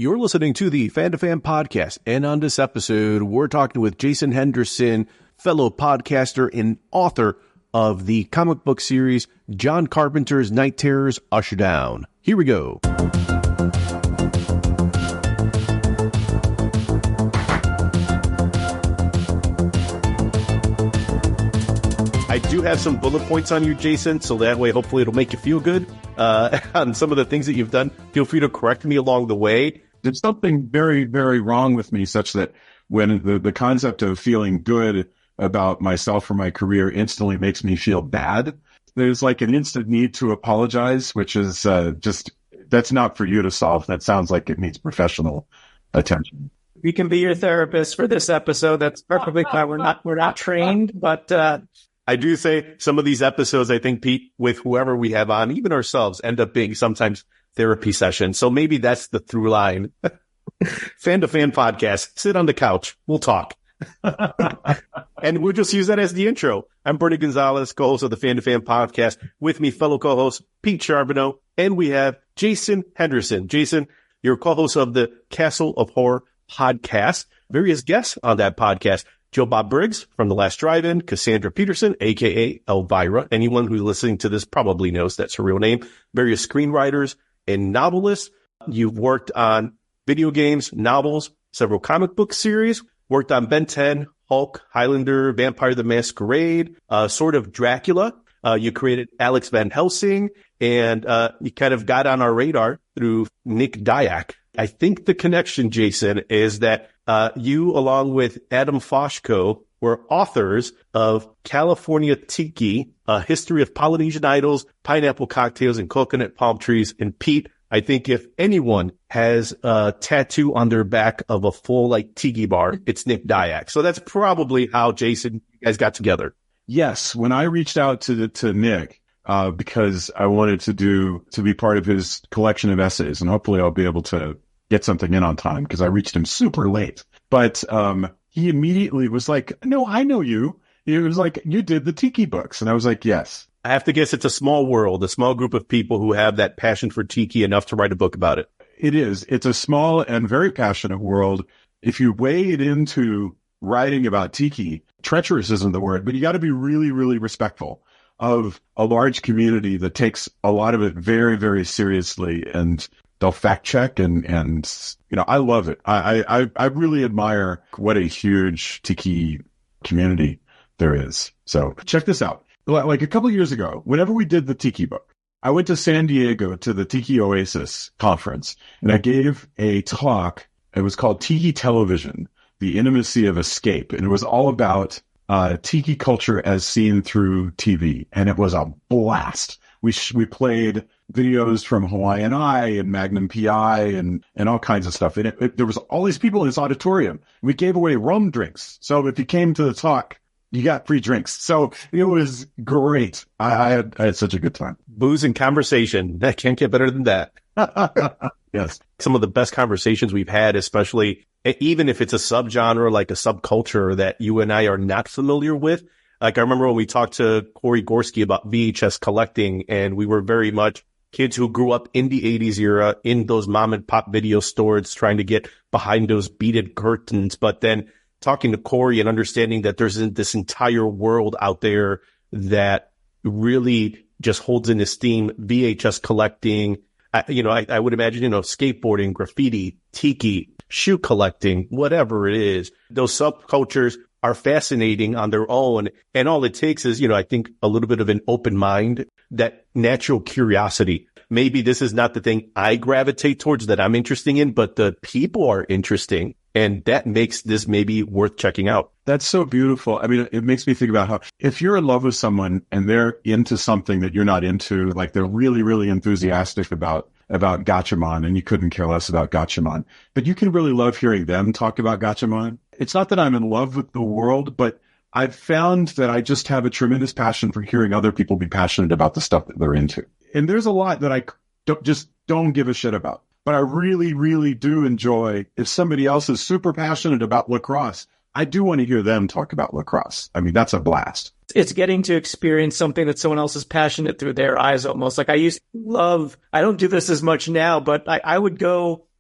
You're listening to the Fan2Fan Podcast, and on this episode, we're talking with Jason Henderson, fellow podcaster and author of the comic book series John Carpenter's Night Terrors, Usher Down. Here we go. I do have some bullet points on you, Jason, so that way hopefully it'll make you feel good on some of the things that you've done. Feel free to correct me along the way. There's something very, very wrong with me such that when the concept of feeling good about myself or my career instantly makes me feel bad, there's like an instant need to apologize, which is that's not for you to solve. That sounds like it needs professional attention. We can be your therapist for this episode. That's perfectly fine. We're not trained, but I do say some of these episodes, I think, Pete, with whoever we have on, even ourselves, end up being sometimes therapy sessions. So maybe that's the through line. Fan2Fan Podcast. Sit on the couch. We'll talk. And we'll just use that as the intro. I'm Bernie Gonzalez, co-host of the Fan2Fan Podcast. With me, fellow co-host Pete Charbonneau. And we have Jason Henderson. Jason, you're co-host of the Castle of Horror podcast. Various guests on that podcast. Joe Bob Briggs from The Last Drive-In, Cassandra Peterson, a.k.a. Elvira. Anyone who's listening to this probably knows that's her real name. Various screenwriters and novelists. You've worked on video games, novels, several comic book series, worked on Ben 10, Hulk, Highlander, Vampire the Masquerade, sort of Dracula. You created Alex Van Helsing, and you kind of got on our radar through Nick Dyack. I think the connection, Jason, is that you, along with Adam Foshko, were authors of California Tiki, A History of Polynesian Idols, Pineapple Cocktails, and Coconut Palm Trees. And Pete, I think if anyone has a tattoo on their back of a full, tiki bar, it's Nick Dyack. So that's probably how, Jason, you guys got together. Yes. When I reached out to Nick, because I wanted to be part of his collection of essays, and hopefully I'll be able to get something in on time because I reached him super late. But he immediately was like, no, I know you. He was like, you did the Tiki books. And I was like, yes. I have to guess it's a small world, a small group of people who have that passion for Tiki enough to write a book about it. It is. It's a small and very passionate world. If you wade into writing about Tiki, treacherous isn't the word, but you got to be really, really respectful of a large community that takes a lot of it very, very seriously, and they'll fact check and I love it. I really admire what a huge Tiki community there is. So check this out. Like a couple of years ago, whenever we did the Tiki book, I went to San Diego to the Tiki Oasis conference, and I gave a talk. It was called Tiki Television, The Intimacy of Escape. And it was all about Tiki culture as seen through TV. And it was a blast. We played videos from Hawaiian Eye and Magnum PI and all kinds of stuff. And there was all these people in this auditorium. We gave away rum drinks. So if you came to the talk, you got free drinks. So it was great. I had such a good time. Booze and conversation. That can't get better than that. Yes. Some of the best conversations we've had, especially even if it's a subgenre, like a subculture that you and I are not familiar with. Like I remember when we talked to Corey Gorski about VHS collecting, and we were very much kids who grew up in the 80s era in those mom and pop video stores trying to get behind those beaded curtains. But then talking to Corey and understanding that there's this entire world out there that really just holds in esteem VHS collecting. I would imagine, skateboarding, graffiti, Tiki, shoe collecting, whatever it is. Those subcultures are fascinating on their own. And all it takes is, I think a little bit of an open mind, that natural curiosity. Maybe this is not the thing I gravitate towards that I'm interested in, but the people are interesting. And that makes this maybe worth checking out. That's so beautiful. I mean, it makes me think about how if you're in love with someone and they're into something that you're not into, like they're really, really enthusiastic about Gatchaman, and you couldn't care less about Gatchaman, but you can really love hearing them talk about Gatchaman. It's not that I'm in love with the world, but I've found that I just have a tremendous passion for hearing other people be passionate about the stuff that they're into. And there's a lot that I don't give a shit about. But I really, really do enjoy if somebody else is super passionate about lacrosse. I do want to hear them talk about lacrosse. I mean, that's a blast. It's getting to experience something that someone else is passionate through their eyes almost. Like I used to love, I don't do this as much now, but I would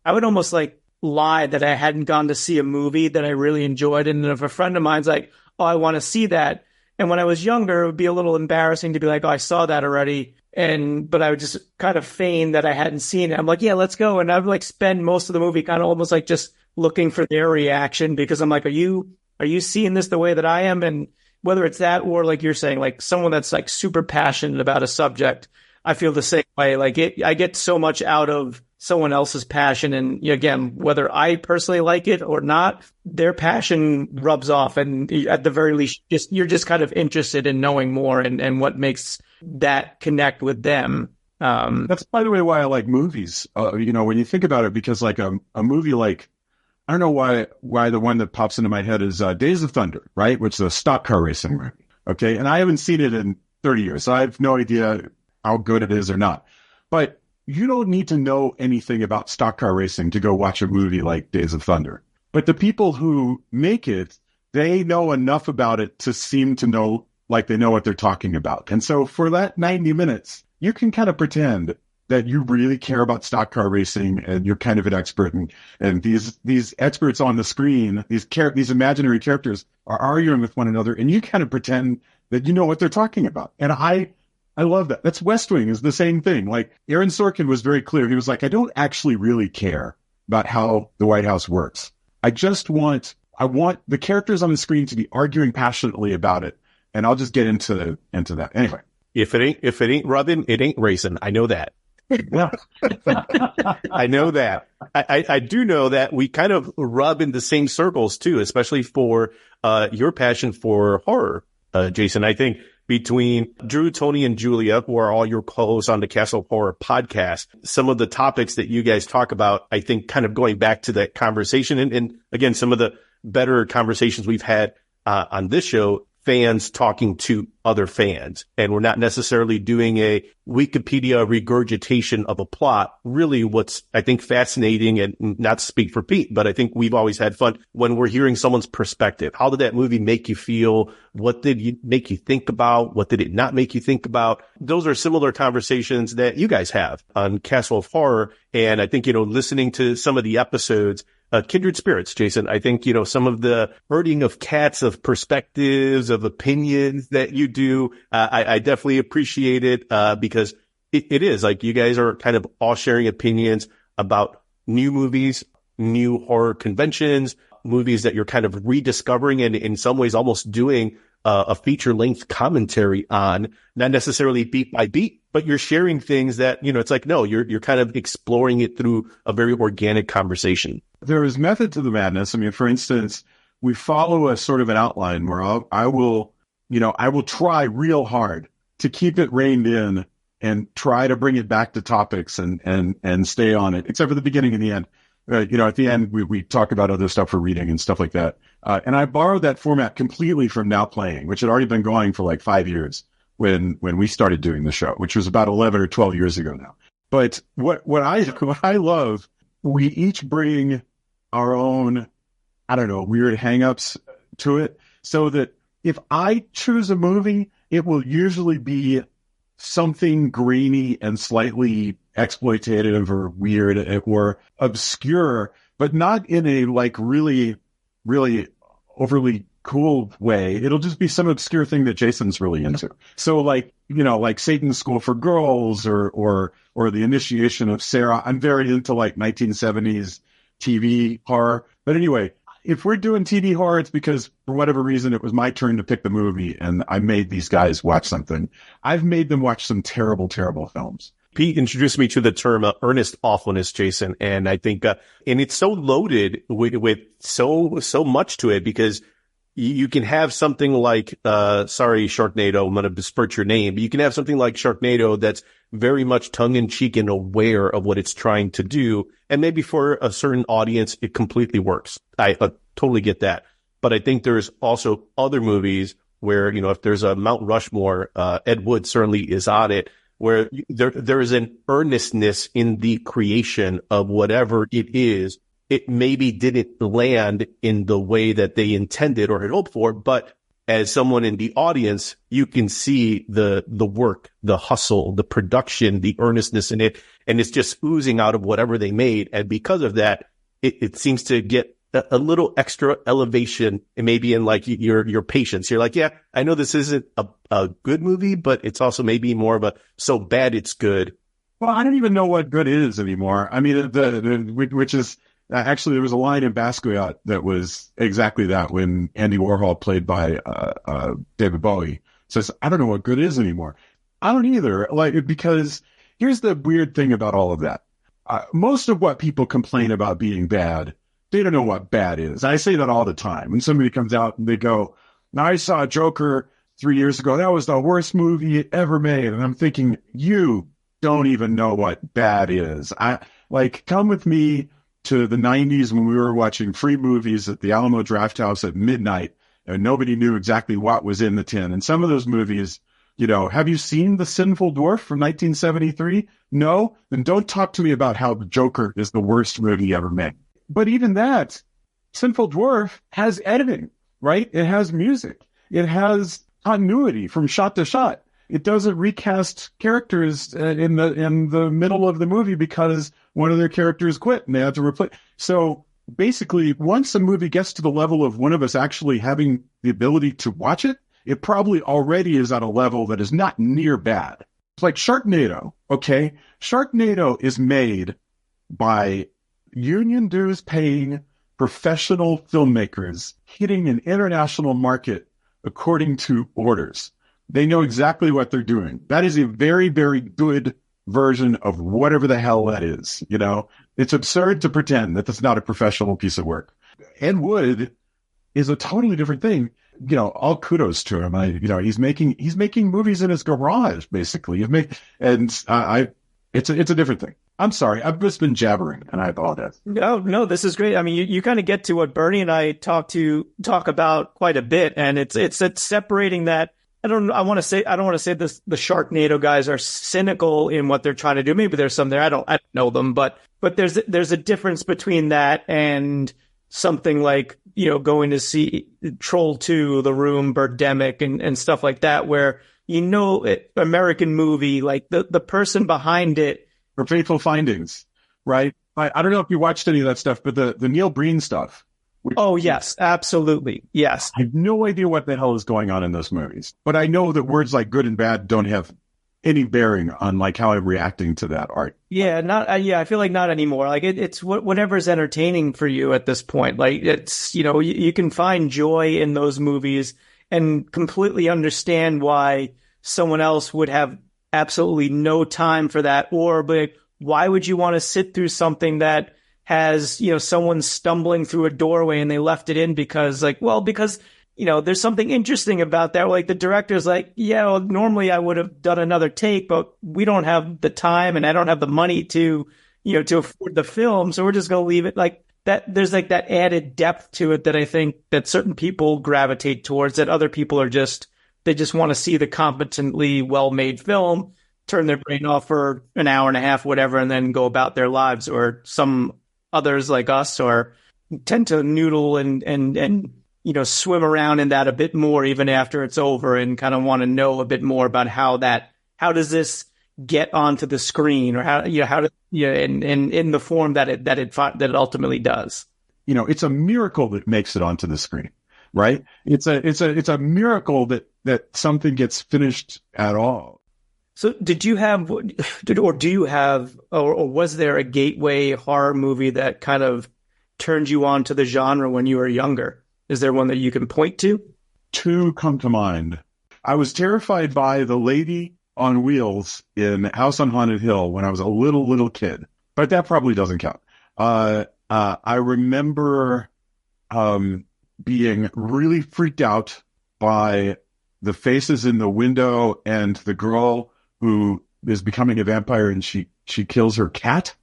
I would almost like lie that I hadn't gone to see a movie that I really enjoyed. And if a friend of mine's like, oh, I want to see that. And when I was younger, it would be a little embarrassing to be like, oh, I saw that already. But I would just kind of feign that I hadn't seen it. I'm like, yeah, let's go. And I would like spend most of the movie kind of almost like just looking for their reaction, because I'm like, are you seeing this the way that I am? And whether it's that or like you're saying, like someone that's like super passionate about a subject, I feel the same way. Like I get so much out of someone else's passion. And again, whether I personally like it or not, their passion rubs off. And at the very least, you're just kind of interested in knowing more and what makes that connect with them. That's, by the way, why I like movies. When you think about it, because like a movie like, I don't know why the one that pops into my head is Days of Thunder, right? Which is a stock car racing movie. Okay. And I haven't seen it in 30 years, so I have no idea how good it is or not. But you don't need to know anything about stock car racing to go watch a movie like Days of Thunder. But the people who make it, they know enough about it to seem to know, like they know what they're talking about. And so for that 90 minutes, you can kind of pretend that you really care about stock car racing and you're kind of an expert. And these experts on the screen, these imaginary characters are arguing with one another, and you kind of pretend that you know what they're talking about. And I love that. That's West Wing is the same thing. Like Aaron Sorkin was very clear. He was like, I don't actually really care about how the White House works. I want the characters on the screen to be arguing passionately about it. And I'll just get into that. Anyway. If it ain't rubbing, it ain't racing. I know that. I know that. I do know that we kind of rub in the same circles too, especially for your passion for horror, Jason. I think between Drew, Tony, and Julia, who are all your co-hosts on the Castle Horror podcast, some of the topics that you guys talk about, I think kind of going back to that conversation and again, some of the better conversations we've had on this show, fans talking to other fans. And we're not necessarily doing a Wikipedia regurgitation of a plot. Really what's, I think, fascinating, and not to speak for Pete, but I think we've always had fun when we're hearing someone's perspective. How did that movie make you feel? What did it make you think about? What did it not make you think about? Those are similar conversations that you guys have on Castle of Horror. And I think, listening to some of the episodes, kindred spirits, Jason. I think, some of the herding of cats, of perspectives, of opinions that you do, I definitely appreciate it, because it is like you guys are kind of all sharing opinions about new movies, new horror conventions, movies that you're kind of rediscovering and in some ways almost doing a feature-length commentary on, not necessarily beat by beat, but you're sharing things that, it's like, no, you're kind of exploring it through a very organic conversation. There is method to the madness. I mean, for instance, we follow a sort of an outline where I will try real hard to keep it reined in and try to bring it back to topics and stay on it, except for the beginning and the end. At the end, we talk about other stuff for reading and stuff like that. And I borrowed that format completely from Now Playing, which had already been going for like 5 years when we started doing the show, which was about 11 or 12 years ago now. But what I love, we each bring our own, I don't know, weird hangups to it, so that if I choose a movie, it will usually be something grainy and slightly exploitative or weird or obscure, but not in a like really, really overly cool way. It'll just be some obscure thing that Jason's really into. So like Satan's School for Girls or The Initiation of Sarah. I'm very into like 1970s TV horror. But anyway, if we're doing TV horror, it's because for whatever reason, it was my turn to pick the movie and I made these guys watch something. I've made them watch some terrible, terrible films. Pete introduced me to the term earnest awfulness, Jason. And I think, and it's so loaded with so much to it, because you can have something like, sorry, Sharknado, I'm going to besmirch your name, but you can have something like Sharknado that's very much tongue in cheek and aware of what it's trying to do. And maybe for a certain audience, it completely works. I totally get that. But I think there's also other movies where, if there's a Mount Rushmore, Ed Wood certainly is on it, where there is an earnestness in the creation of whatever it is. It maybe didn't land in the way that they intended or had hoped for, but as someone in the audience, you can see the work, the hustle, the production, the earnestness in it. And it's just oozing out of whatever they made. And because of that, it seems to get a little extra elevation, and maybe in like your patience. You're like, yeah, I know this isn't a good movie, but it's also maybe more of a so bad it's good. Well, I don't even know what good is anymore. I mean, which is actually, there was a line in Basquiat that was exactly that when Andy Warhol, played by David Bowie, says, I don't know what good is anymore. I don't either. Like, because here's the weird thing about all of that. Most of what people complain about being bad, they don't know what bad is. I say that all the time. When somebody comes out and they go, now I saw Joker 3 years ago. That was the worst movie ever made. And I'm thinking, you don't even know what bad is. Come with me to the 90s when we were watching free movies at the Alamo Drafthouse at midnight, and nobody knew exactly what was in the tin. And some of those movies, have you seen The Sinful Dwarf from 1973? No? Then don't talk to me about how The Joker is the worst movie ever made. But even that, Sinful Dwarf has editing, right? It has music. It has continuity from shot to shot. It doesn't recast characters in the middle of the movie because one of their characters quit and they had to replace. So basically, once a movie gets to the level of one of us actually having the ability to watch it, it probably already is at a level that is not near bad. It's like Sharknado, okay? Sharknado is made by union dues paying professional filmmakers hitting an international market according to orders. They know exactly what they're doing. That is a very, very good version of whatever the hell that is. It's absurd to pretend that that's not a professional piece of work. Ed Wood is a totally different thing. All kudos to him. He's making movies in his garage, basically. It's a different thing. I'm sorry. I've just been jabbering, and I apologize. No, this is great. I mean, you kind of get to what Bernie and I talk about quite a bit, and it's separating that. I don't want to say this. The Sharknado guys are cynical in what they're trying to do. Maybe there's some there. I don't know them, but there's a difference between that and something like going to see Troll 2, The Room, Birdemic, and stuff like that, where American movie, like the person behind it. Or Fateful Findings, right? I don't know if you watched any of that stuff, but the Neil Breen stuff. Oh, yes, absolutely. Yes. I have no idea what the hell is going on in those movies, but I know that words like good and bad don't have any bearing on like how I'm reacting to that art. Yeah, I feel like not anymore. Like it's whatever's entertaining for you at this point. Like it's, you can find joy in those movies and completely understand why someone else would have absolutely no time for that, or like, why would you want to sit through something that has, someone stumbling through a doorway and they left it in because there's something interesting about that. Like the director's like, yeah, well, normally I would have done another take, but we don't have the time and I don't have the money to afford the film. So we're just going to leave it like that. There's like that added depth to it that I think that certain people gravitate towards, that other people are they just want to see the competently well-made film, turn their brain off for an hour and a half, whatever, and then go about their lives. Or some others like us tend to noodle and swim around in that a bit more even after it's over, and kind of want to know a bit more about how does this get onto the screen, or in the form that it ultimately does. It's a miracle that makes it onto the screen, right? It's a miracle that something gets finished at all. So do you have, or was there a gateway horror movie that kind of turned you on to the genre when you were younger? Is there one that you can point to? Two come to mind. I was terrified by the lady on wheels in House on Haunted Hill when I was a little kid, but that probably doesn't count. I remember being really freaked out by the faces in the window and the girl who is becoming a vampire, and she kills her cat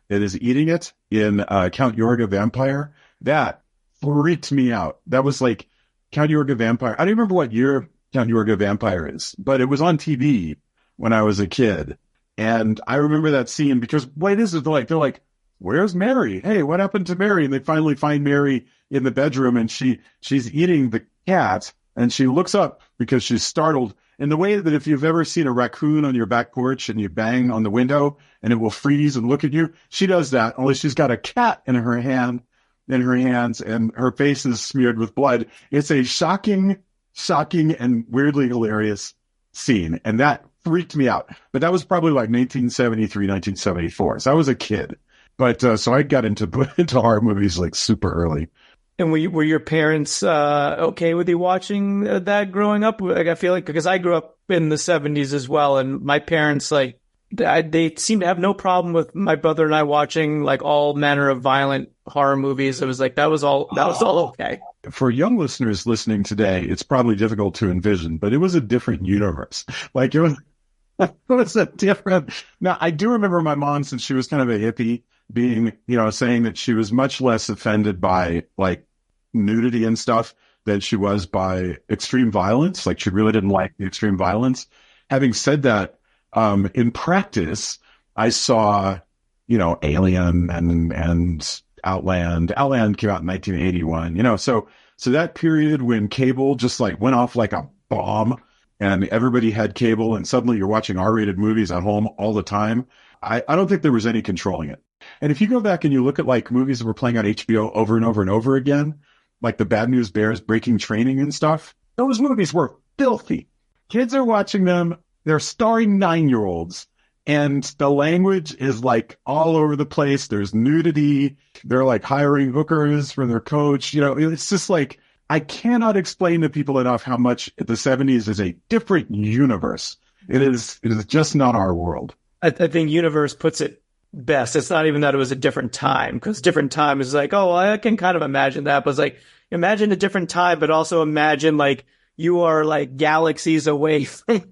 that is eating it in Count Yorga Vampire. That freaked me out. That was like Count Yorga Vampire. I don't remember what year Count Yorga Vampire is, but it was on TV when I was a kid. And I remember that scene because what it is they're like, where's Mary? Hey, what happened to Mary? And they finally find Mary in the bedroom, and she's eating the cat. And she looks up because she's startled in the way that if you've ever seen a raccoon on your back porch and you bang on the window and it will freeze and look at you, she does that, only she's got a cat in her hands, and her face is smeared with blood. It's a shocking and weirdly hilarious scene. And that freaked me out. But that was probably like 1973, 1974. So I was a kid. But so I got into horror movies like super early. And were your parents okay with you watching that growing up? Like, I feel like, because I grew up in the 70s as well, and my parents, like, they seem to have no problem with my brother and I watching like all manner of violent horror movies. It was like that was all okay. For young listeners listening today, it's probably difficult to envision, but it was a different universe. Like it was a different. Now I do remember my mom, since she was kind of a hippie, being, saying that she was much less offended by like nudity and stuff than she was by extreme violence. Like she really didn't like the extreme violence. Having said that, in practice, I saw, Alien and Outland. Outland came out in 1981, so that period when cable just like went off like a bomb and everybody had cable and suddenly you're watching R-rated movies at home all the time. I don't think there was any controlling it. And if you go back and you look at like movies that were playing on HBO over and over and over again, like the Bad News Bears, Breaking Training and stuff, those movies were filthy. Kids are watching them. They're starring 9-year-olds. And the language is like all over the place. There's nudity. They're like hiring hookers for their coach. It's just like, I cannot explain to people enough how much the 70s is a different universe. It is just not our world. I think universe puts it best. It's not even that it was a different time, because different time is like, oh, I can kind of imagine that. But it's like, imagine a different time, but also imagine like you are like galaxies away from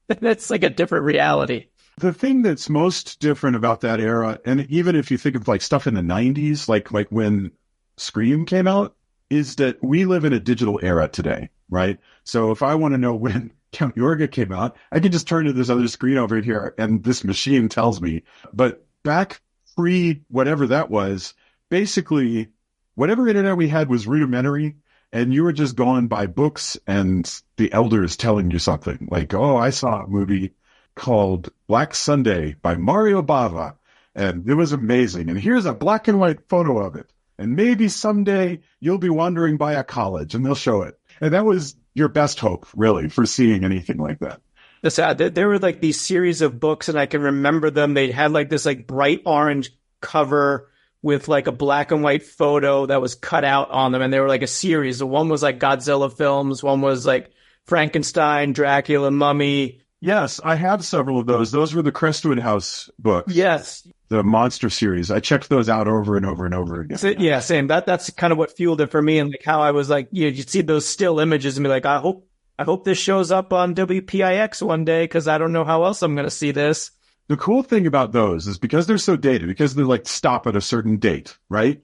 that's like a different reality. The thing that's most different about that era, and even if you think of like stuff in the 90s, like when Scream came out, is that we live in a digital era today, right? So if I want to know when Count Yorga came out, I can just turn to this other screen over here and this machine tells me. But back pre whatever that was, basically whatever internet we had was rudimentary, and you were just going by books and the elders telling you something. Like, oh, I saw a movie called Black Sunday by Mario Bava, and it was amazing. And here's a black and white photo of it. And maybe someday you'll be wandering by a college and they'll show it. And that was your best hope, really, for seeing anything like that. That's sad. There were like these series of books, and I can remember them. They had like this like bright orange cover with like a black and white photo that was cut out on them. And they were like a series. The one was like Godzilla films. One was like Frankenstein, Dracula, Mummy. Yes, I have several of those. Those were the Crestwood House books. Yes. The monster series. I checked those out over and over and over again. Yeah, same. That's kind of what fueled it for me, and like how I was like, you'd see those still images and be like, I hope this shows up on WPIX one day, because I don't know how else I'm going to see this. The cool thing about those is because they're so dated, because they like stop at a certain date, right?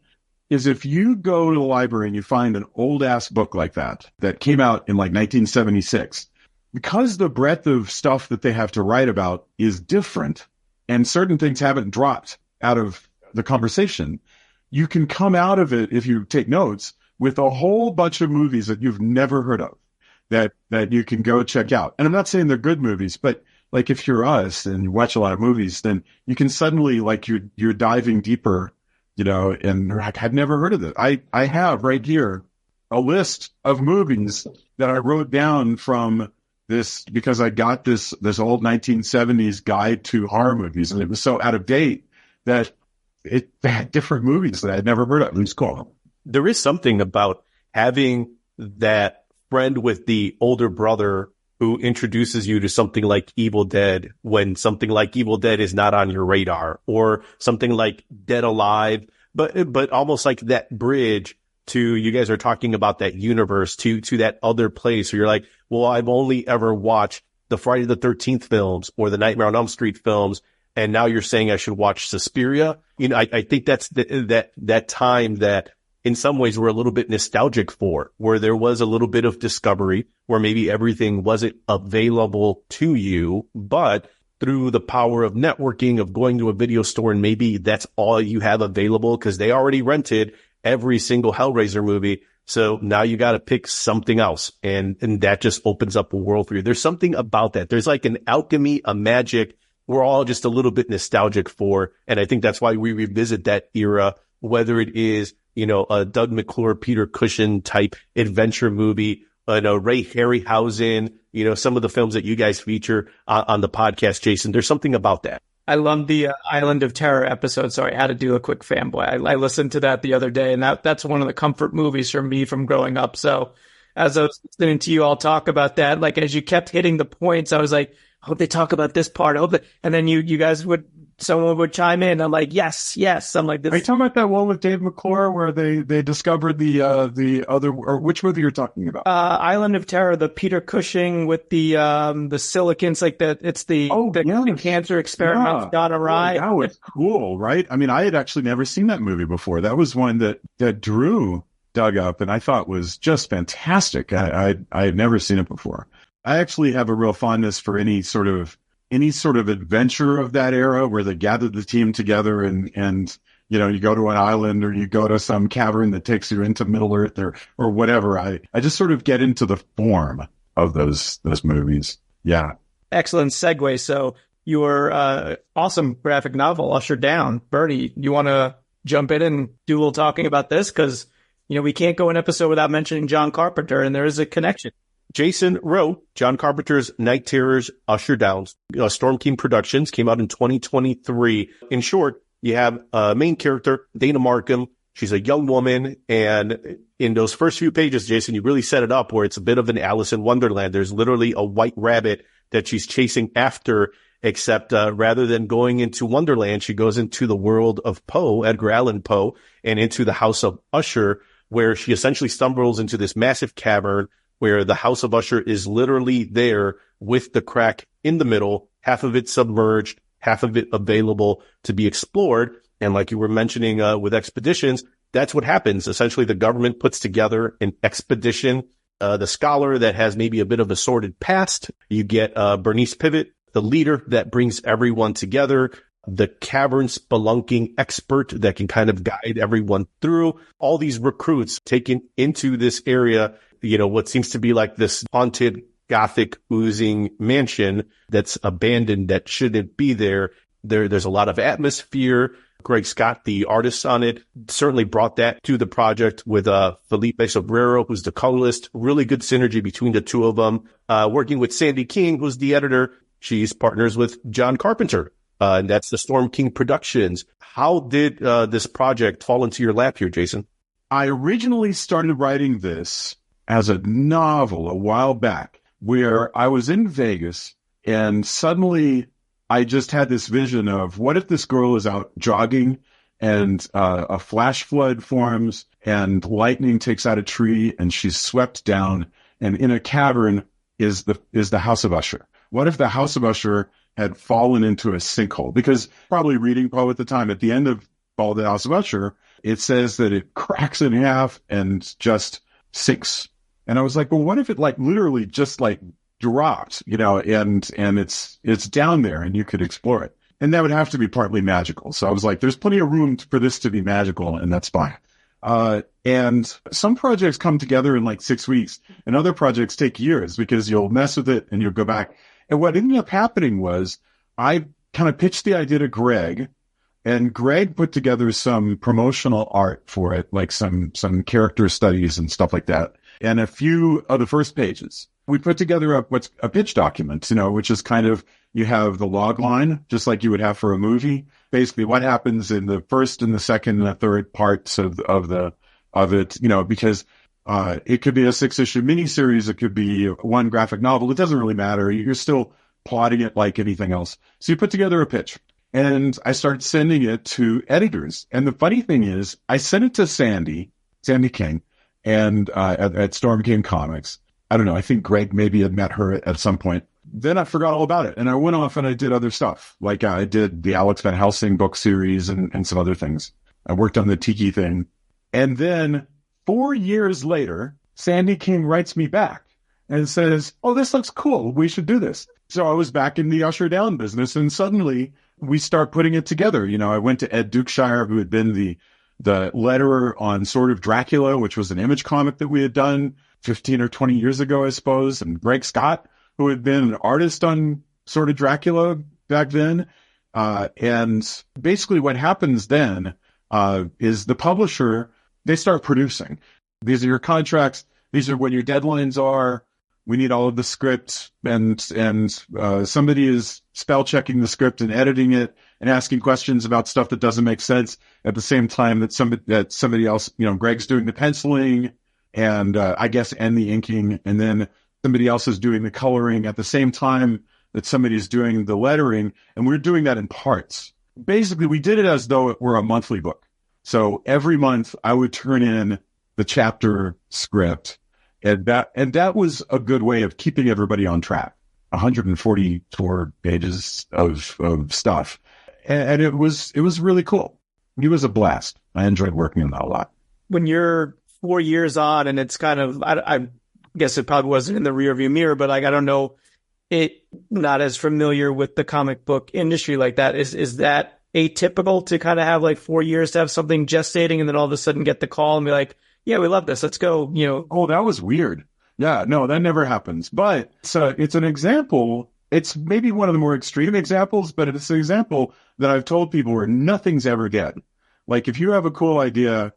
Is if you go to the library and you find an old ass book like that came out in like 1976, because the breadth of stuff that they have to write about is different, and certain things haven't dropped out of the conversation, you can come out of it, if you take notes, with a whole bunch of movies that you've never heard of that you can go check out. And I'm not saying they're good movies, but like if you're us and you watch a lot of movies, then you can suddenly like you're diving deeper, and like, I've never heard of it. I have right here a list of movies that I wrote down from this, because I got this old 1970s guide to horror movies, and it was so out of date that it had different movies that I had never heard of. It was cool. There is something about having that friend with the older brother who introduces you to something like Evil Dead when something like Evil Dead is not on your radar, or something like Dead Alive, but almost like that bridge to, you guys are talking about that universe to that other place where you're like, well, I've only ever watched the Friday the 13th films or the Nightmare on Elm Street films, and now you're saying I should watch Suspiria. I think that's that time that in some ways we're a little bit nostalgic for, where there was a little bit of discovery, where maybe everything wasn't available to you, but through the power of networking, of going to a video store, and maybe that's all you have available because they already rented every single Hellraiser movie. So now you got to pick something else. And that just opens up a world for you. There's something about that. There's like an alchemy, a magic we're all just a little bit nostalgic for. And I think that's why we revisit that era, whether it is, a Doug McClure, Peter Cushing type adventure movie, Ray Harryhausen, some of the films that you guys feature on the podcast, Jason. There's something about that. I love the Island of Terror episode. Sorry, I had to do a quick fanboy. I listened to that the other day, and that's one of the comfort movies for me from growing up. So as I was listening to you all talk about that, like as you kept hitting the points, I was like, I hope they talk about this part. I hope that, and then you guys someone would chime in. I'm like, yes. I'm like, this. Are you talking about that one with Dave McClure where they discovered the other, or which movie you're talking about? Island of Terror, the Peter Cushing with the silicons, like that. It's the cancer experiment gone awry. That was cool, right? I mean, I had actually never seen that movie before. That was one that Drew dug up and I thought was just fantastic. I had never seen it before. I actually have a real fondness for any sort of adventure of that era where they gathered the team together and you go to an island or you go to some cavern that takes you into Middle Earth or whatever. I just sort of get into the form of those movies. Yeah. Excellent segue. So your awesome graphic novel, Usher Down. Bernie, you want to jump in and do a little talking about this? Because, we can't go an episode without mentioning John Carpenter, and there is a connection. Jason wrote John Carpenter's Night Terrors, Usher Down. Storm King Productions came out in 2023. In short, you have a main character, Dana Markham. She's a young woman. And in those first few pages, Jason, you really set it up where it's a bit of an Alice in Wonderland. There's literally a white rabbit that she's chasing after, except rather than going into Wonderland, she goes into the world of Poe, Edgar Allan Poe, and into the House of Usher, where she essentially stumbles into this massive cavern where the House of Usher is literally there with the crack in the middle, half of it submerged, half of it available to be explored. And like you were mentioning with expeditions, that's what happens. Essentially, the government puts together an expedition. The scholar that has maybe a bit of a sordid past. You get Bernice Pivot, the leader that brings everyone together. The cavern spelunking expert that can kind of guide everyone through. All these recruits taken into this area, what seems to be like this haunted, gothic, oozing mansion that's abandoned that shouldn't be there. There's a lot of atmosphere. Greg Scott, the artist on it, certainly brought that to the project with Felipe Sobrero, who's the colorist. Really good synergy between the two of them. Working with Sandy King, who's the editor. She's partners with John Carpenter. And that's the Storm King Productions. How did this project fall into your lap here, Jason? I originally started writing this as a novel a while back where I was in Vegas and suddenly I just had this vision of what if this girl is out jogging and a flash flood forms and lightning takes out a tree and she's swept down and in a cavern is the House of Usher. What if the House of Usher had fallen into a sinkhole? Because probably reading Poe at the time, at the end of Fall of the House of Usher, it says that it cracks in half and just sinks. And I was like, well, what if it literally just dropped, and it's down there and you could explore it. And that would have to be partly magical. So I was like, there's plenty of room for this to be magical and that's fine. And some projects come together in 6 weeks and other projects take years because you'll mess with it and you'll go back. And what ended up happening was I kind of pitched the idea to Greg and Greg put together some promotional art for it, like some character studies and stuff like that. And a few of the first pages. We put together a pitch document, which is kind of, you have the log line, just like you would have for a movie. Basically what happens in the first and the second and the third parts of it, because it could be a 6-issue miniseries. It could be one graphic novel. It doesn't really matter. You're still plotting it like anything else. So you put together a pitch and I started sending it to editors. And the funny thing is I sent it to Sandy King and at Storm King Comics. I don't know. I think Greg maybe had met her at some point. Then I forgot all about it. And I went off and I did other stuff. Like I did the Alex Van Helsing book series and some other things. I worked on the Tiki thing. And then 4 years later, Sandy King writes me back and says, oh, this looks cool. We should do this. So I was back in the Usher Down business and suddenly we start putting it together. I went to Ed Dukeshire, who had been the the letterer on Sword of Dracula, which was an Image comic that we had done 15 or 20 years ago, I suppose, and Greg Scott, who had been an artist on Sword of Dracula back then. And basically what happens then is the publisher, they start producing. These are your contracts. These are when your deadlines are. We need all of the scripts, and somebody is spell checking the script and editing it and asking questions about stuff that doesn't make sense at the same time that somebody else, Greg's doing the penciling and and the inking, and then somebody else is doing the coloring at the same time that somebody's doing the lettering, and we're doing that in parts. Basically, we did it as though it were a monthly book. So every month I would turn in the chapter script, and that was a good way of keeping everybody on track. 144 pages of stuff. And it was really cool. It was a blast. I enjoyed working on that a lot. When you're 4 years on and it's kind of, I guess it probably wasn't in the rearview mirror, but I don't know, not as familiar with the comic book industry like that. Is that atypical to kind of have like 4 years to have something gestating and then all of a sudden get the call and be like, yeah, we love this. Let's go, Oh, that was weird. Yeah, no, that never happens. But it's an example. It's maybe one of the more extreme examples, but it's an example that I've told people where nothing's ever dead. Like if you have a cool idea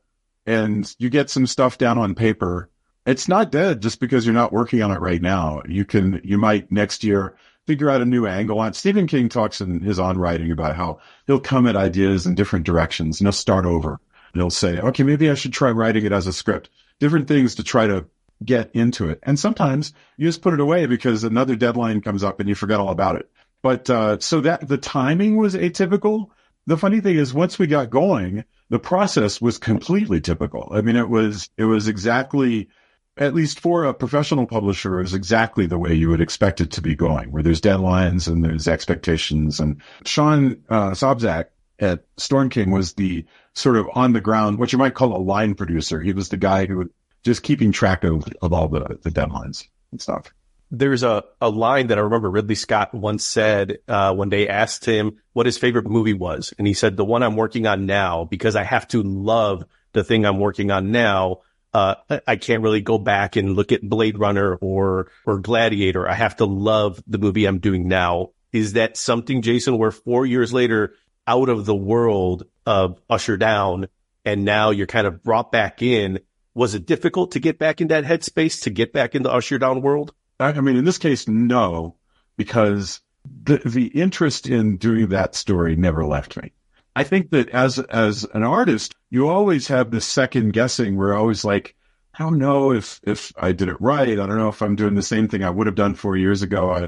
and you get some stuff down on paper, it's not dead just because you're not working on it right now. You might next year figure out a new angle on it. Stephen King talks in his On Writing about how he'll come at ideas in different directions and he'll start over. And he'll say, okay, maybe I should try writing it as a script, different things to try to get into it. And sometimes you just put it away because another deadline comes up and you forget all about it. But so that the timing was atypical. The funny thing is once we got going, the process was completely typical. I mean, it was exactly, at least for a professional publisher, it was exactly the way you would expect it to be going, where there's deadlines and there's expectations. And Sean Sobczak at Storm King was the sort of on the ground, what you might call a line producer. He was the guy who was just keeping track of all the deadlines and stuff. There's a line that I remember Ridley Scott once said when they asked him what his favorite movie was. And he said, the one I'm working on now, because I have to love the thing I'm working on now. I can't really go back and look at Blade Runner or Gladiator. I have to love the movie I'm doing now. Is that something, Jason, where 4 years later, out of the world of Usher Down, and now you're kind of brought back in, was it difficult to get back in that headspace, to get back in the Usher Down world? I mean, in this case, no, because the interest in doing that story never left me. I think that as an artist, you always have this second guessing where always like, I don't know if I did it right. I don't know if I'm doing the same thing I would have done 4 years ago.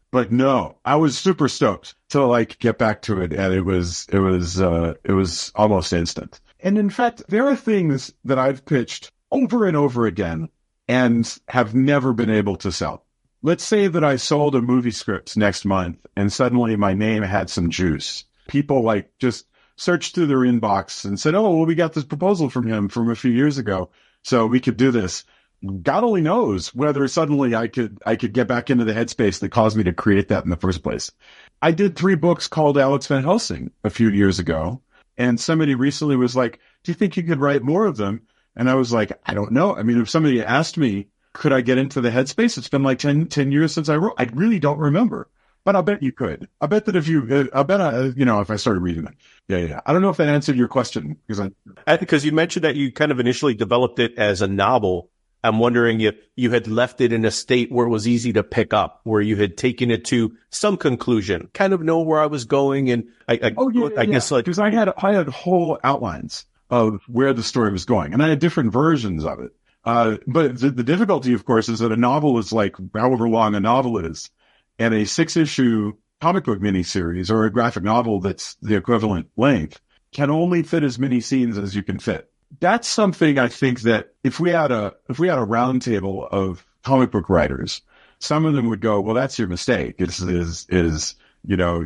But no, I was super stoked to like get back to it. And it was almost instant. And in fact, there are things that I've pitched over and over again and have never been able to sell. Let's say that I sold a movie script next month and suddenly my name had some juice. People like just searched through their inbox and said, oh, well, we got this proposal from him from a few years ago, so we could do this. God only knows whether suddenly I could get back into the headspace that caused me to create that in the first place. I did 3 books called Alex Van Helsing a few years ago, and somebody recently was like, do you think you could write more of them? And I was like, I don't know. I mean, if somebody asked me, could I get into the headspace? It's been like 10 years since I wrote. I really don't remember. But I'll bet you could. I bet that if I started reading it. Yeah. I don't know if that answered your question because you mentioned that you kind of initially developed it as a novel. I'm wondering if you had left it in a state where it was easy to pick up, where you had taken it to some conclusion, kind of know where I was going. And I guess like, because I had whole outlines of where the story was going and I had different versions of it. But the difficulty, of course, is that a novel is like however long a novel is. And a 6-issue comic book miniseries or a graphic novel that's the equivalent length can only fit as many scenes as you can fit. That's something I think that if we had a round table of comic book writers, some of them would go, well, that's your mistake. You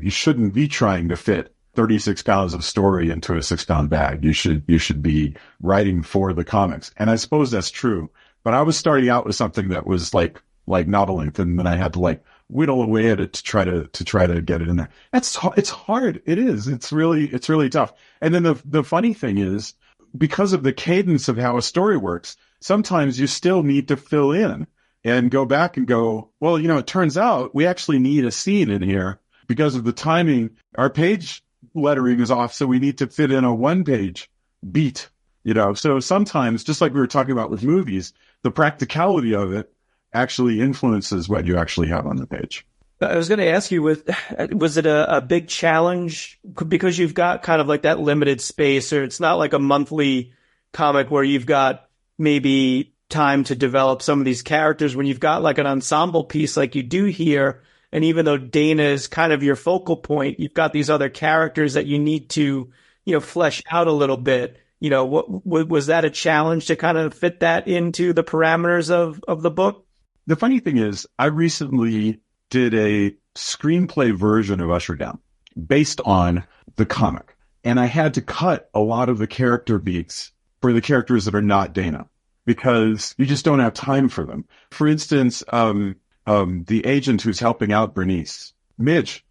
shouldn't be trying to fit 36 pounds of story into a 6-pound bag. You should be writing for the comics. And I suppose that's true. But I was starting out with something that was like novel length, and then I had to like whittle away at it to try to get it in there. It's hard. It is. It's really tough. And then the funny thing is, because of the cadence of how a story works, sometimes you still need to fill in and go back and go, well, it turns out we actually need a scene in here because of the timing. Our page lettering is off, so we need to fit in a 1-page beat, So sometimes, just like we were talking about with movies, the practicality of it actually influences what you actually have on the page. I was going to ask you, was it a big challenge because you've got kind of like that limited space, or it's not like a monthly comic where you've got maybe time to develop some of these characters when you've got like an ensemble piece like you do here. And even though Dana is kind of your focal point, you've got these other characters that you need to, flesh out a little bit. Was that a challenge to kind of fit that into the parameters of the book? The funny thing is, I recently did a screenplay version of Usher Down based on the comic. And I had to cut a lot of the character beats for the characters that are not Dana because you just don't have time for them. For instance, the agent who's helping out Bernice, Midge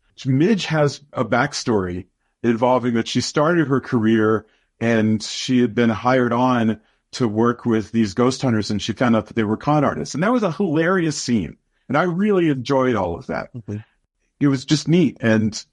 has a backstory involving that she started her career and she had been hired on to work with these ghost hunters, and she found out that they were con artists. And that was a hilarious scene. And I really enjoyed all of that. Mm-hmm. It was just neat. And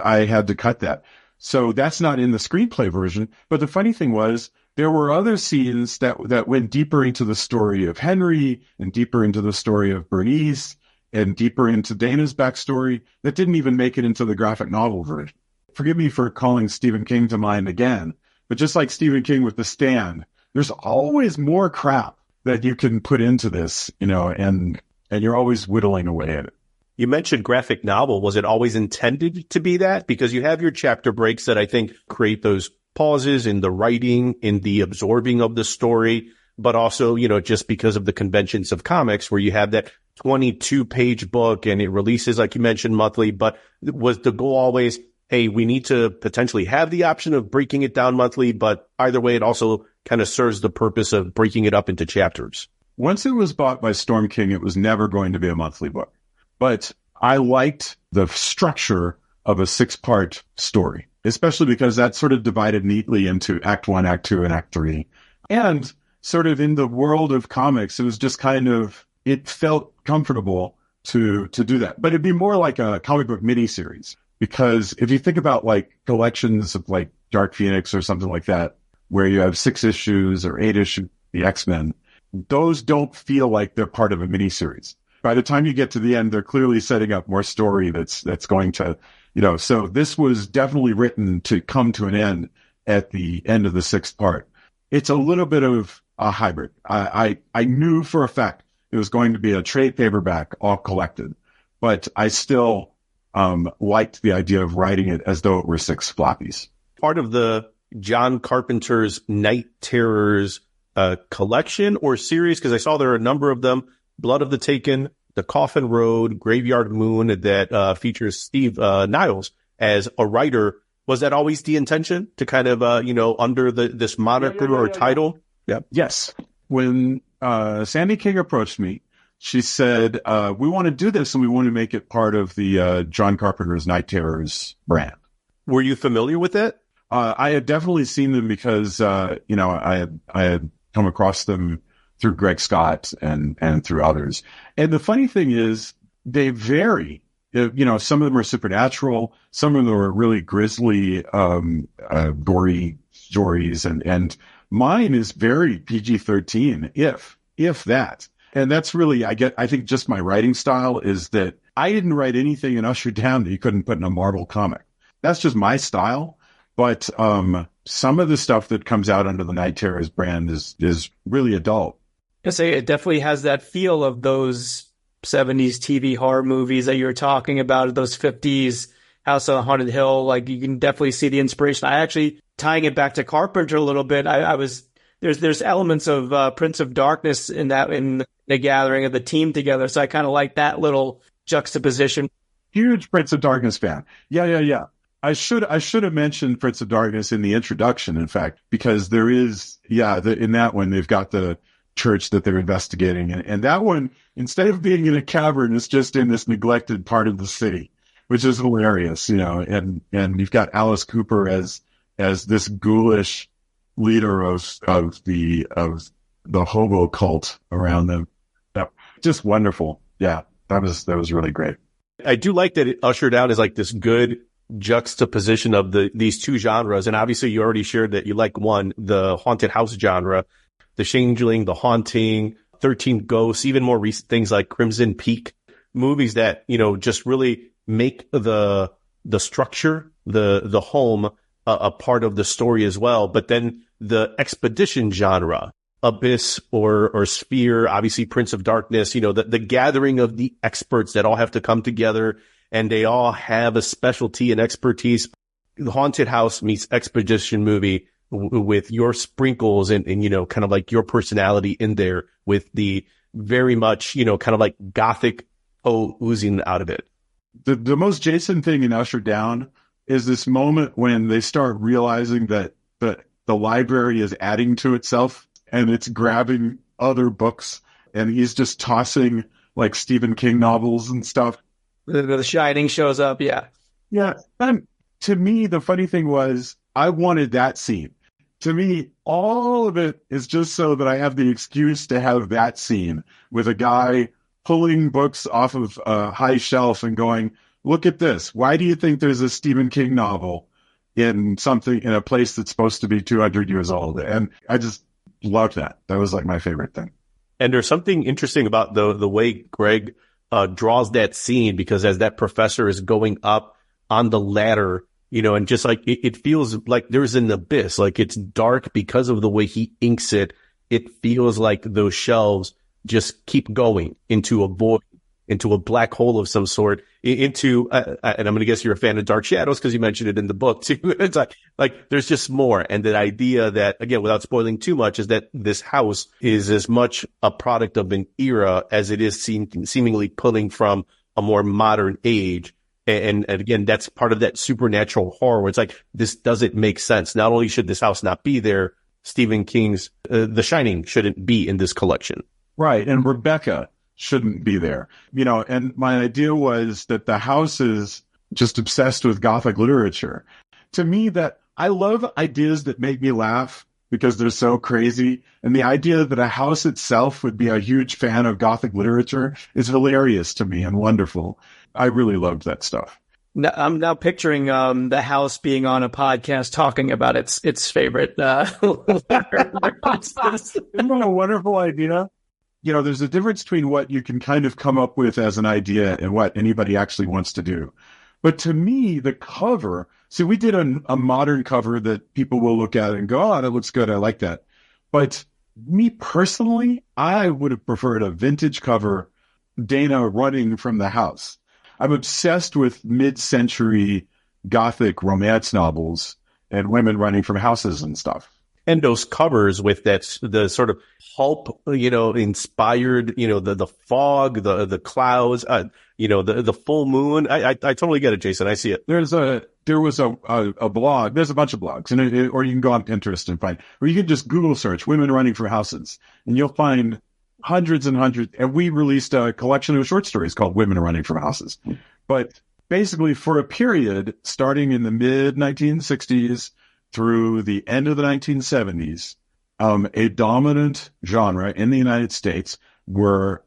I had to cut that. So that's not in the screenplay version. But the funny thing was, there were other scenes that went deeper into the story of Henry and deeper into the story of Bernice and deeper into Dana's backstory that didn't even make it into the graphic novel version. Forgive me for calling Stephen King to mind again, but just like Stephen King with The Stand, there's always more crap that you can put into this, and you're always whittling away at it. You mentioned graphic novel. Was it always intended to be that? Because you have your chapter breaks that I think create those pauses in the writing, in the absorbing of the story, but also, just because of the conventions of comics where you have that 22-page book and it releases, like you mentioned, monthly. But was the goal always, hey, we need to potentially have the option of breaking it down monthly, but either way, it also kind of serves the purpose of breaking it up into chapters? Once it was bought by Storm King, it was never going to be a monthly book. But I liked the structure of a 6-part story, especially because that sort of divided neatly into Act 1, Act 2, and Act 3. And sort of in the world of comics, it was just kind of, it felt comfortable to do that. But it'd be more like a comic book miniseries. Because if you think about like collections of like Dark Phoenix or something like that, where you have 6 issues or 8 issues, the X-Men, those don't feel like they're part of a miniseries. By the time you get to the end, they're clearly setting up more story that's going to, so this was definitely written to come to an end at the end of the 6th part. It's a little bit of a hybrid. I knew for a fact it was going to be a trade paperback all collected, but I still liked the idea of writing it as though it were 6 floppies. Part of the John Carpenter's Night Terrors collection or series, because I saw there are a number of them, Blood of the Taken, The Coffin Road, Graveyard Moon, that features Steve Niles as a writer. Was that always the intention to kind of, under this moniker or title? Yeah. Yes. When Sandy King approached me, she said, we want to do this and we want to make it part of the John Carpenter's Night Terrors brand. Were you familiar with it? I had definitely seen them because, I had come across them through Greg Scott and through others. And the funny thing is they vary. Some of them are supernatural. Some of them are really grisly, gory stories. And mine is very PG-13, if that. And that's really, I think just my writing style is that I didn't write anything in Usher Down that you couldn't put in a Marvel comic. That's just my style. But some of the stuff that comes out under the Night Terrors brand is really adult. I say it definitely has that feel of those 70s TV horror movies that you were talking about, those 50s House on Haunted Hill. Like you can definitely see the inspiration. I actually, tying it back to Carpenter a little bit, there's elements of Prince of Darkness in the gathering of the team together. So I kind of like that little juxtaposition. Huge Prince of Darkness fan. Yeah. I should have mentioned Prince of Darkness in the introduction, in fact, because there is, in that one, they've got the church that they're investigating. And that one, instead of being in a cavern, is just in this neglected part of the city, which is hilarious, and you've got Alice Cooper as this ghoulish leader of the hobo cult around them. Just wonderful. Yeah, that was really great. I do like that Usher Down is like this good juxtaposition of these two genres. And obviously you already shared that you like one, the haunted house genre, the Changeling, the Haunting, 13 Ghosts, even more recent things like Crimson Peak, movies that, just really make the structure, the home a part of the story as well. But then the expedition genre, Abyss or Sphere, obviously Prince of Darkness, the gathering of the experts that all have to come together and they all have a specialty and expertise. The haunted house meets expedition movie with your sprinkles and kind of like your personality in there with the very much, kind of like gothic oozing out of it. The most Jason thing in Usher Down is this moment when they start realizing that the library is adding to itself and it's grabbing other books and he's just tossing like Stephen King novels and stuff. The Shining shows up. Yeah. Yeah. And to me, the funny thing was I wanted that scene. To me, all of it is just so that I have the excuse to have that scene with a guy pulling books off of a high shelf and going, look at this. Why do you think there's a Stephen King novel in a place that's supposed to be 200 years old? And I just loved that. That was like my favorite thing. And there's something interesting about the way Greg draws that scene, because as that professor is going up on the ladder, and just like it feels like there's an abyss, like it's dark because of the way he inks it. It feels like those shelves just keep going into a void, into a black hole of some sort, into, and I'm going to guess you're a fan of Dark Shadows because you mentioned it in the book too. It's like there's just more. And the idea that, again, without spoiling too much, is that this house is as much a product of an era as it is seemingly pulling from a more modern age. And again, that's part of that supernatural horror where it's like, this doesn't make sense. Not only should this house not be there, Stephen King's The Shining shouldn't be in this collection. Right. And Rebecca shouldn't be there, and my idea was that the house is just obsessed with Gothic literature. To me, that I love ideas that make me laugh because they're so crazy. And the idea that a house itself would be a huge fan of Gothic literature is hilarious to me and wonderful. I really loved that stuff. Now, I'm now picturing the house being on a podcast talking about its favorite. Isn't that a wonderful idea? There's a difference between what you can kind of come up with as an idea and what anybody actually wants to do. But to me, the cover, we did a modern cover that people will look at and go, oh, that looks good. I like that. But me personally, I would have preferred a vintage cover, Dana running from the house. I'm obsessed with mid-century Gothic romance novels and women running from houses and stuff. And those covers with the sort of pulp, inspired, the fog, the clouds, the full moon. I totally get it, Jason. I see it. There was a blog. There's a bunch of blogs, or you can go on Pinterest and find, or you can just Google search women running for houses and you'll find hundreds and hundreds. And we released a collection of short stories called Women Running from Houses. But basically for a period starting in the mid 1960s, through the end of the 1970s, a dominant genre in the United States were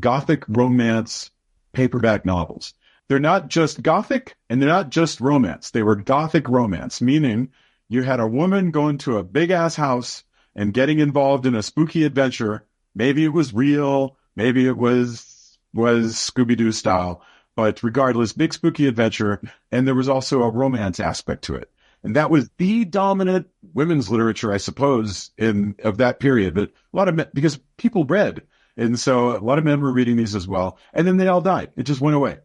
Gothic romance paperback novels. They're not just Gothic and they're not just romance. They were Gothic romance, meaning you had a woman going to a big-ass house and getting involved in a spooky adventure. Maybe it was real, maybe it was Scooby-Doo style, but regardless, big spooky adventure, and there was also a romance aspect to it. And that was the dominant women's literature, I suppose, of that period. But a lot of men, because people read. And so a lot of men were reading these as well. And then they all died. It just went away.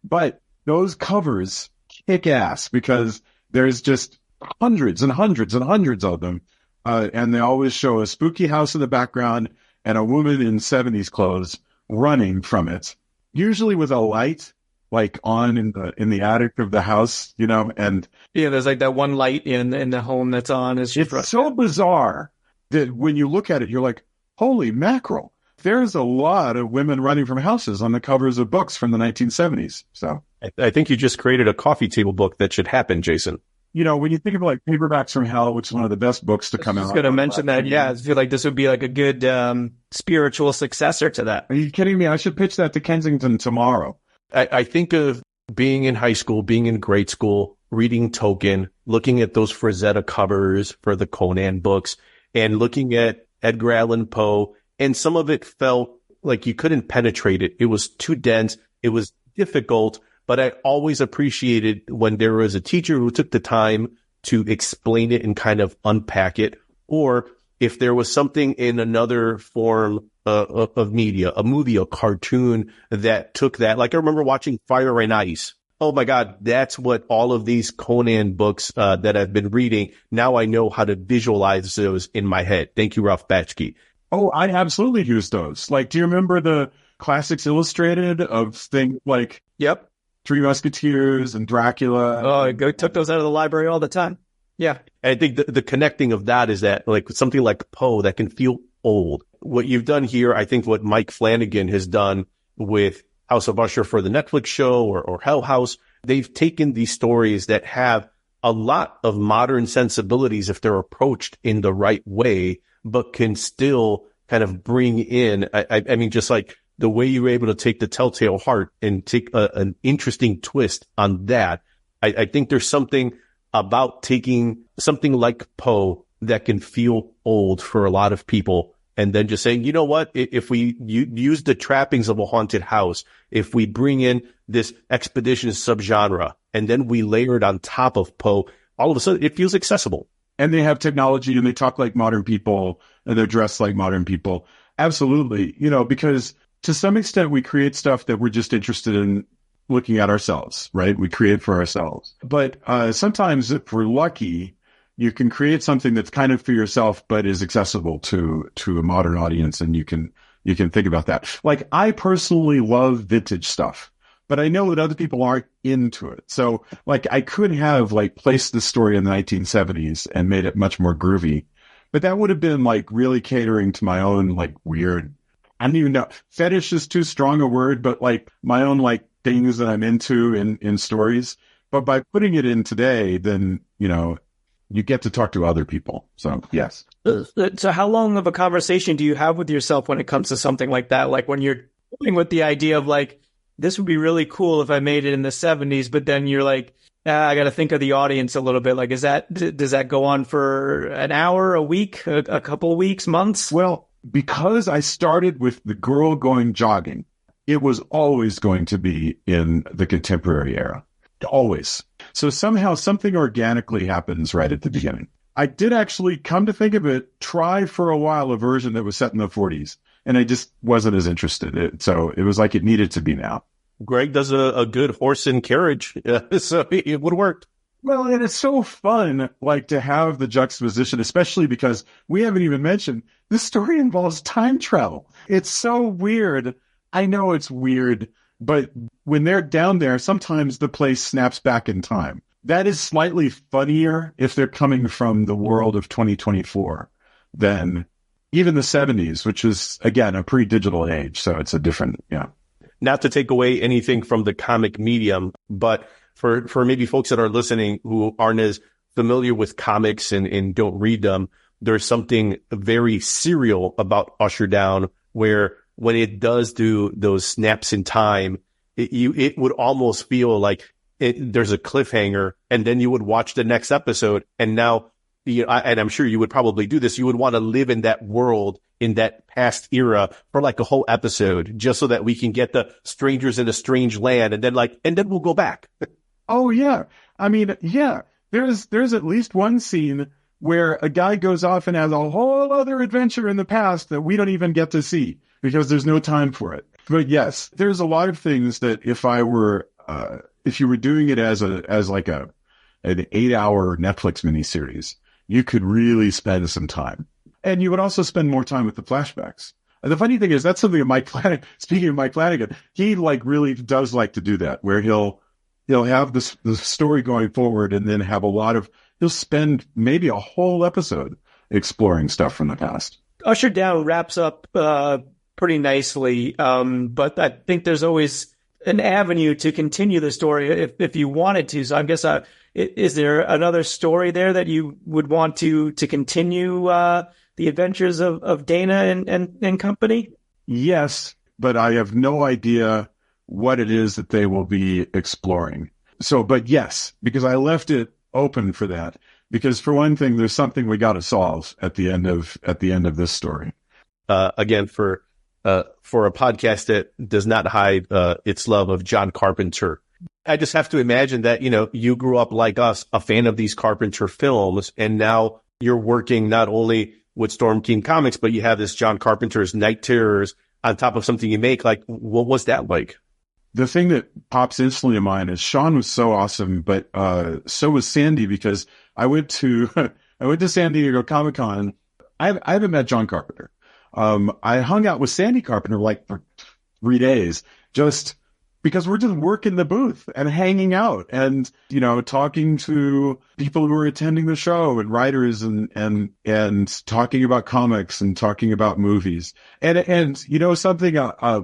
But those covers kick ass because there's just hundreds and hundreds and hundreds of them. And they always show a spooky house in the background and a woman in 70s clothes running from it, usually with a light like on in the attic of the house, and there's like that one light in the home that's on. It's so bizarre that when you look at it, you're like, holy mackerel. There's a lot of women running from houses on the covers of books from the 1970s. So I think you just created a coffee table book that should happen, Jason. You know, when you think of like Paperbacks from Hell, which is one of the best books to come out. I was going to mention that. Yeah, I feel like this would be like a good spiritual successor to that. Are you kidding me? I should pitch that to Kensington tomorrow. I think of being in high school, being in grade school, reading Tolkien, looking at those Frazetta covers for the Conan books, and looking at Edgar Allan Poe, and some of it felt like you couldn't penetrate it. It was too dense. It was difficult, but I always appreciated when there was a teacher who took the time to explain it and kind of unpack it, or if there was something in another form of media, a movie, a cartoon that took that. Like I remember watching Fire and Ice. Oh my God, that's what all of these Conan books that I've been reading. Now I know how to visualize those in my head. Thank you, Ralph Bakshi. Oh, I absolutely use those. Like, do you remember the Classics Illustrated of things like Yep. Three Musketeers and Dracula? Oh, I took those out of the library all the time. Yeah. I think the connecting of that is that like something like Poe that can feel old. What you've done here, I think what Mike Flanagan has done with House of Usher for the Netflix show or Hell House, they've taken these stories that have a lot of modern sensibilities if they're approached in the right way, but can still kind of bring in, I mean, just like the way you were able to take the Telltale Heart and take an interesting twist on that. I think there's something about taking something like Poe that can feel old for a lot of people, and then just saying, you know what, if we use the trappings of a haunted house, if we bring in this expedition subgenre, and then we layer it on top of Poe, all of a sudden it feels accessible. And they have technology and they talk like modern people and they're dressed like modern people. Absolutely. You know, because to some extent we create stuff that we're just interested in looking at ourselves, right? We create for ourselves. But sometimes if we're lucky, you can create something that's kind of for yourself, but is accessible to a modern audience. And you can think about that. Like, I personally love vintage stuff, but I know that other people aren't into it. So like, I could have like placed the story in the 1970s and made it much more groovy, but that would have been like really catering to my own like weird, I don't even know, fetish is too strong a word, but like my own like things that I'm into in stories. But by putting it in today, then, you know, you get to talk to other people. So, yes. So how long of a conversation do you have with yourself when it comes to something like that? Like when you're going with the idea of like, this would be really cool if I made it in the 70s, but then you're like, I got to think of the audience a little bit. Like, does that go on for an hour, a week, a couple of weeks, months? Well, because I started with the girl going jogging, it was always going to be in the contemporary era. Always. So somehow something organically happens right at the beginning. I did actually, come to think of it, try for a while a version that was set in the 40s, and I just wasn't as interested. So it was like it needed to be now. Greg does a good horse and carriage, so it would have worked. Well, and it's so fun, like, to have the juxtaposition, especially because we haven't even mentioned this story involves time travel. It's so weird. I know it's weird, but when they're down there, sometimes the place snaps back in time. That is slightly funnier if they're coming from the world of 2024 than even the 70s, which is, again, a pre-digital age. So it's a different, yeah. Not to take away anything from the comic medium, but for maybe folks that are listening who aren't as familiar with comics and don't read them, there's something very serial about Usher Down, where when it does do those snaps in time, it would almost feel like there's a cliffhanger, and then you would watch the next episode, and now, and I'm sure you would probably do this, you would want to live in that world, in that past era for like a whole episode, just so that we can get the strangers in a strange land, and then we'll go back. Oh yeah. I mean, yeah, there's at least one scene where a guy goes off and has a whole other adventure in the past that we don't even get to see because there's no time for it. But yes, there's a lot of things that if you were doing it as like an 8-hour Netflix miniseries, you could really spend some time. And you would also spend more time with the flashbacks. And the funny thing is, that's something that Mike Flanagan, speaking of Mike Flanagan, he like really does like to do that, where he'll have the story going forward and then have he'll spend maybe a whole episode exploring stuff from the past. Usher Down wraps up pretty nicely, but I think there's always an avenue to continue the story if you wanted to. So I guess is there another story there that you would want to continue the adventures of Dana and company? Yes, but I have no idea what it is that they will be exploring. So, but yes, because I left it open for that. Because for one thing, there's something we got to solve at the end of this story. Again, for a podcast that does not hide its love of John Carpenter, I just have to imagine that, you grew up like us, a fan of these Carpenter films, and now you're working not only with Storm King Comics, but you have this John Carpenter's Night Terrors on top of something you make. Like, what was that like? The thing that pops instantly in mind is Sean was so awesome, but so was Sandy, because I went to San Diego Comic-Con. I haven't met John Carpenter. I hung out with Sandy Carpenter like for 3 days, just because we're just working the booth and hanging out and, talking to people who are attending the show and writers and talking about comics and talking about movies. And something,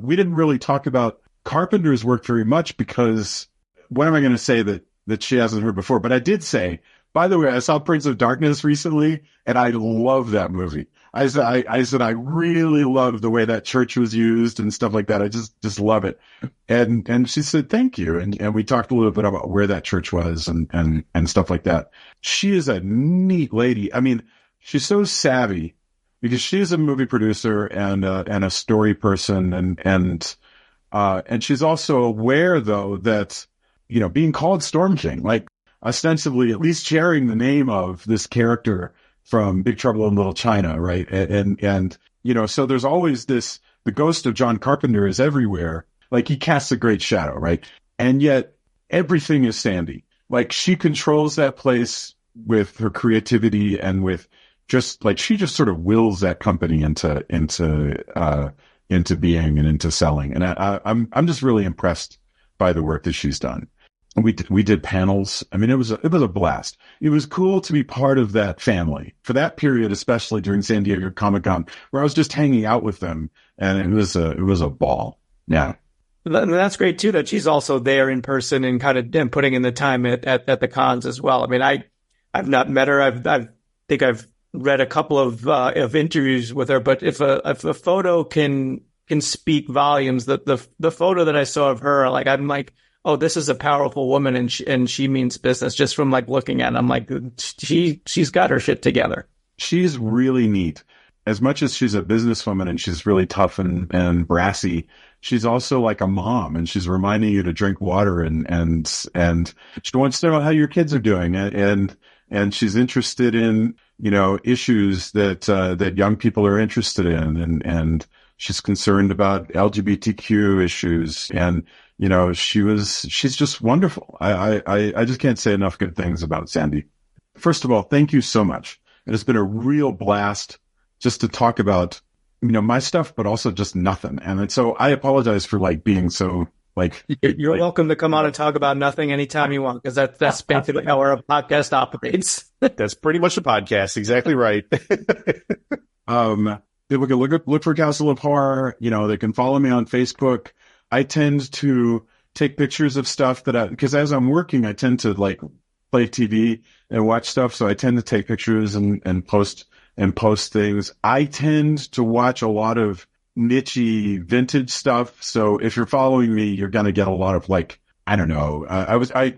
we didn't really talk about Carpenter's work very much, because what am I going to say that she hasn't heard before? But I did say, by the way, I saw Prince of Darkness recently, and I love that movie. I said I really love the way that church was used and stuff like that. I just love it. And she said, thank you. And we talked a little bit about where that church was and stuff like that. She is a neat lady. I mean, she's so savvy because she's a movie producer and a story person. And she's also aware, though, that, being called Storm King, like ostensibly at least sharing the name of this character from Big Trouble in Little China, right? And so there's always this, the ghost of John Carpenter is everywhere. Like, he casts a great shadow, right? And yet everything is Sandy. Like, she controls that place with her creativity and with just like, she just sort of wills that company into being and into selling. And I'm just really impressed by the work that she's done. We did panels. I mean, it was a blast. It was cool to be part of that family for that period, especially during San Diego Comic-Con, where I was just hanging out with them, and it was a ball. Yeah. That's great too, that she's also there in person and kind of putting in the time at the cons as well. I mean, I've not met her. I think I've read a couple of interviews with her, but if a photo can speak volumes, the photo that I saw of her, like, I'm like, oh, this is a powerful woman, and she means business just from like looking at it. I'm like, she's got her shit together. She's really neat. As much as she's a businesswoman and she's really tough and brassy, she's also like a mom, and she's reminding you to drink water and she wants to know how your kids are doing, and she's interested in, issues that young people are interested in, and she's concerned about LGBTQ issues, and she's just wonderful. I just can't say enough good things about Sandy. First of all, thank you so much. It has been a real blast just to talk about, my stuff, but also just nothing. And so I apologize for like being so like. You're welcome to come on and talk about nothing anytime you want, because that's basically how our podcast operates. That's pretty much the podcast. Exactly right. They look for Castle of Horror. They can follow me on Facebook. I tend to take pictures of stuff because as I'm working, I tend to like play TV and watch stuff. So I tend to take pictures and post things. I tend to watch a lot of niche-y vintage stuff. So if you're following me, you're going to get a lot of like, I don't know.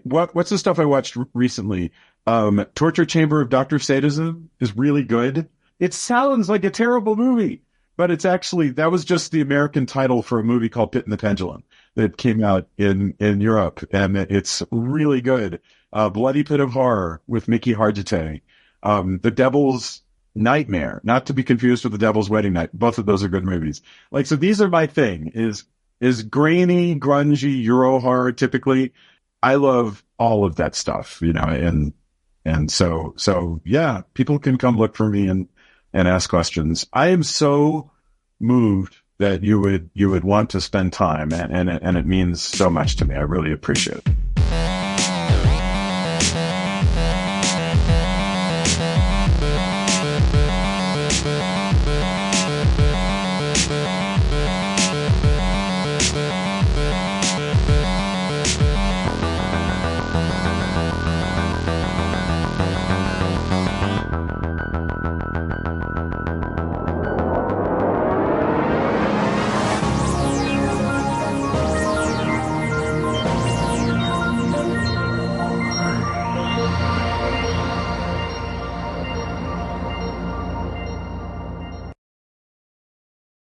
What's the stuff I watched recently? Torture Chamber of Dr. Sadism is really good. It sounds like a terrible movie, but it's actually, that was just the American title for a movie called Pit and the Pendulum that came out in Europe, and it's really good. Bloody Pit of Horror with Mickey Hargitay. The Devil's Nightmare, not to be confused with The Devil's Wedding Night. Both of those are good movies. Like, so these are my thing, is grainy, grungy Euro horror typically. I love all of that stuff, and so yeah, people can come look for me and ask questions. I am so moved that you would want to spend time, and it means so much to me. I really appreciate it.